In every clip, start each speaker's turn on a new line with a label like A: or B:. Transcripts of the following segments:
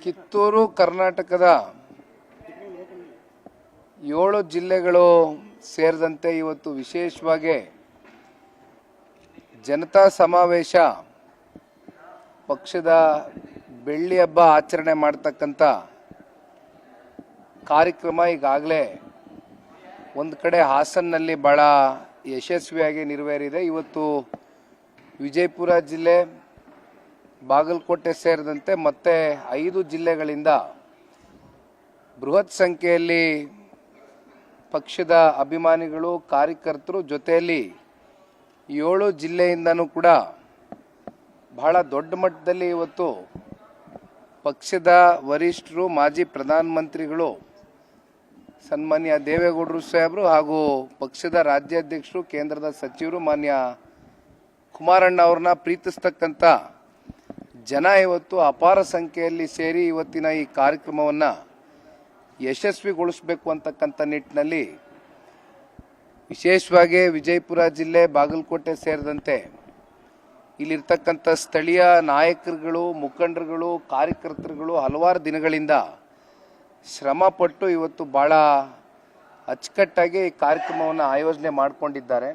A: ಕಿತ್ತೂರು ಕರ್ನಾಟಕದ 7 ಜಿಲ್ಲೆಗಳು ಸೇರಿದಂತೆ ಇವತ್ತು ವಿಶೇಷವಾಗಿ ಜನತಾ ಸಮಾವೇಶ ಪಕ್ಷದ ಬೆಳ್ಳಿ ಹಬ್ಬ ಆಚರಣೆ ಮಾಡತಕ್ಕಂತ ಕಾರ್ಯಕ್ರಮ ಈಗಾಗಲೇ ಒಂದು ಕಡೆ ಹಾಸನ್ನಲ್ಲಿ ಬಹಳ ಯಶಸ್ವಿಯಾಗಿ ನೆರವೇರಿದೆ. ಇವತ್ತು ವಿಜಯಪುರ ಜಿಲ್ಲೆ, ಬಾಗಲಕೋಟೆ ಸೇರಿದಂತೆ ಮತ್ತೆ 5 ಜಿಲ್ಲೆಗಳಿಂದ ಬೃಹತ್ ಸಂಖ್ಯೆಯಲ್ಲಿ ಪಕ್ಷದ ಅಭಿಮಾನಿಗಳು, ಕಾರ್ಯಕರ್ತರು, ಜೊತೆಯಲ್ಲಿ 7 ಜಿಲ್ಲೆಯಿಂದನೂ ಕೂಡ ಬಹಳ ದೊಡ್ಡ ಮಟ್ಟದಲ್ಲಿ ಇವತ್ತು ಪಕ್ಷದ ವರಿಷ್ಠರು, ಮಾಜಿ ಪ್ರಧಾನಮಂತ್ರಿಗಳು ಸನ್ಮಾನ್ಯ ದೇವೇಗೌಡರು ಸಾಹೇಬರು ಹಾಗೂ ಪಕ್ಷದ ರಾಜ್ಯಾಧ್ಯಕ್ಷರು, ಕೇಂದ್ರದ ಸಚಿವರು ಮಾನ್ಯ ಕುಮಾರಣ್ಣ ಅವ್ರನ್ನ ಪ್ರೀತಿಸ್ತಕ್ಕಂಥ ಜನ ಇವತ್ತು ಅಪಾರ ಸಂಖ್ಯೆಯಲ್ಲಿ ಸೇರಿ ಇವತ್ತಿನ ಈ ಕಾರ್ಯಕ್ರಮವನ್ನು ಯಶಸ್ವಿಗೊಳಿಸಬೇಕು ಅಂತಕ್ಕಂಥ ನಿಟ್ಟಿನಲ್ಲಿ ವಿಶೇಷವಾಗಿ ವಿಜಯಪುರ ಜಿಲ್ಲೆ, ಬಾಗಲಕೋಟೆ ಸೇರಿದಂತೆ ಇಲ್ಲಿರ್ತಕ್ಕಂಥ ಸ್ಥಳೀಯ ನಾಯಕರುಗಳು, ಮುಖಂಡರುಗಳು, ಕಾರ್ಯಕರ್ತರುಗಳು ಹಲವಾರು ದಿನಗಳಿಂದ ಶ್ರಮಪಟ್ಟು ಇವತ್ತು ಭಾಳ ಅಚ್ಚುಕಟ್ಟಾಗಿ ಈ ಕಾರ್ಯಕ್ರಮವನ್ನು ಆಯೋಜನೆ ಮಾಡಿಕೊಂಡಿದ್ದಾರೆ.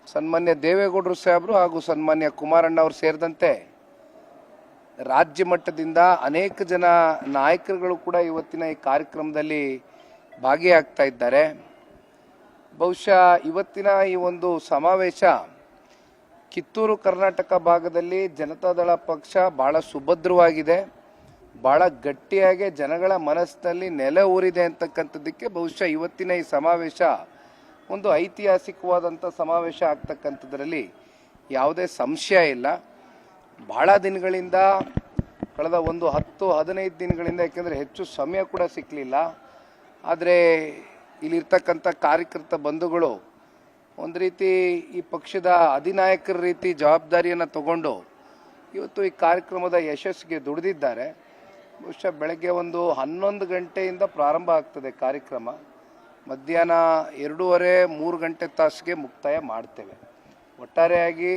A: ಸನ್ಮಾನ್ಯ ದೇವೇಗೌಡರು ಸಾಹೇಬರು ಹಾಗೂ ಸನ್ಮಾನ್ಯ ಕುಮಾರಣ್ಣ ಅವರು ಸೇರಿದಂತೆ ರಾಜ್ಯ ಮಟ್ಟದಿಂದ ಅನೇಕ ಜನ ನಾಯಕರುಗಳು ಕೂಡ ಇವತ್ತಿನ ಈ ಕಾರ್ಯಕ್ರಮದಲ್ಲಿ ಭಾಗಿಯಾಗ್ತಾ ಇದ್ದಾರೆ. ಬಹುಶಃ ಇವತ್ತಿನ ಈ ಒಂದು ಸಮಾವೇಶ ಕಿತ್ತೂರು ಕರ್ನಾಟಕ ಭಾಗದಲ್ಲಿ ಜನತಾದಳ ಪಕ್ಷ ಬಹಳ ಸುಭದ್ರವಾಗಿದೆ, ಬಹಳ ಗಟ್ಟಿಯಾಗಿ ಜನಗಳ ಮನಸ್ಸಿನಲ್ಲಿ ನೆಲೆ ಊರಿದೆ ಅಂತಕ್ಕಂಥದ್ದಕ್ಕೆ ಬಹುಶಃ ಇವತ್ತಿನ ಈ ಸಮಾವೇಶ ಒಂದು ಐತಿಹಾಸಿಕವಾದಂಥ ಸಮಾವೇಶ ಆಗ್ತಕ್ಕಂಥದ್ರಲ್ಲಿ ಯಾವುದೇ ಸಂಶಯ ಇಲ್ಲ. ಬಹಳ ದಿನಗಳಿಂದ, ಕಳೆದ ಒಂದು 10-15 ದಿನಗಳಿಂದ, ಯಾಕೆಂದರೆ ಹೆಚ್ಚು ಸಮಯ ಕೂಡ ಸಿಕ್ಕಲಿಲ್ಲ, ಆದರೆ ಇಲ್ಲಿರ್ತಕ್ಕಂಥ ಕಾರ್ಯಕರ್ತ ಬಂಧುಗಳು ಒಂದು ರೀತಿ ಈ ಪಕ್ಷದ ಅಧಿನಾಯಕರ ರೀತಿ ಜವಾಬ್ದಾರಿಯನ್ನು ತಗೊಂಡು ಇವತ್ತು ಈ ಕಾರ್ಯಕ್ರಮದ ಯಶಸ್ಸಿಗೆ ದುಡಿದಿದ್ದಾರೆ. ಬಹುಶಃ ಬೆಳಗ್ಗೆ ಒಂದು 11 ಗಂಟೆಯಿಂದ ಪ್ರಾರಂಭ ಆಗ್ತದೆ ಕಾರ್ಯಕ್ರಮ, ಮಧ್ಯಾಹ್ನ 2:30-3 ಗಂಟೆ ತಾಸಿಗೆ ಮುಕ್ತಾಯ ಮಾಡ್ತೇವೆ. ಒಟ್ಟಾರೆಯಾಗಿ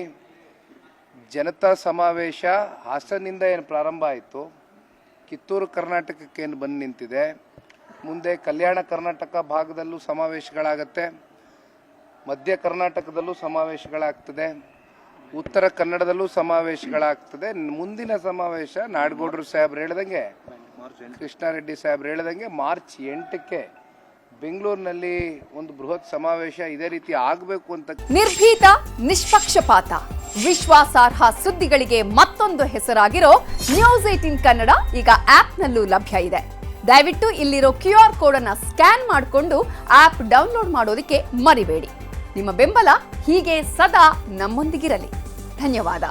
A: ಜನತಾ ಸಮಾವೇಶ ಹಾಸನಿಂದ ಏನು ಪ್ರಾರಂಭ ಆಯಿತು, ಕಿತ್ತೂರು ಕರ್ನಾಟಕಕ್ಕೆ ಏನು ಬಂದು ನಿಂತಿದೆ, ಮುಂದೆ ಕಲ್ಯಾಣ ಕರ್ನಾಟಕ ಭಾಗದಲ್ಲೂ ಸಮಾವೇಶಗಳಾಗತ್ತೆ, ಮಧ್ಯ ಕರ್ನಾಟಕದಲ್ಲೂ ಸಮಾವೇಶಗಳಾಗ್ತದೆ, ಉತ್ತರ ಕನ್ನಡದಲ್ಲೂ ಸಮಾವೇಶಗಳಾಗ್ತದೆ. ಮುಂದಿನ ಸಮಾವೇಶ ನಾಡಗೌಡರು ಸಾಹೇಬ್ರು ಹೇಳಿದಂಗೆ, ಕೃಷ್ಣಾರೆಡ್ಡಿ ಸಾಹೇಬ್ರು ಹೇಳಿದಂಗೆ ಮಾರ್ಚ್ 8ಕ್ಕೆ ಬೆಂಗಳೂರಿನಲ್ಲಿ ಒಂದು ಬೃಹತ್ ಸಮಾವೇಶ ಇದೇ ರೀತಿ ಆಗಬೇಕು ಅಂತ.
B: ನಿರ್ಭೀತ, ನಿಷ್ಪಕ್ಷಪಾತ, ವಿಶ್ವಾಸಾರ್ಹ ಸುದ್ದಿಗಳಿಗೆ ಮತ್ತೊಂದು ಹೆಸರಾಗಿರೋ ನ್ಯೂಸ್ 18 ಕನ್ನಡ ಈಗ ಆಪ್ನಲ್ಲೂ ಲಭ್ಯ ಇದೆ. ದಯವಿಟ್ಟು ಇಲ್ಲಿರೋ QR ಕೋಡ್ ಅನ್ನು ಸ್ಕ್ಯಾನ್ ಮಾಡಿಕೊಂಡು ಆಪ್ ಡೌನ್ಲೋಡ್ ಮಾಡೋದಕ್ಕೆ ಮರಿಬೇಡಿ. ನಿಮ್ಮ ಬೆಂಬಲ ಹೀಗೆ ಸದಾ ನಮ್ಮೊಂದಿಗಿರಲಿ. ಧನ್ಯವಾದ.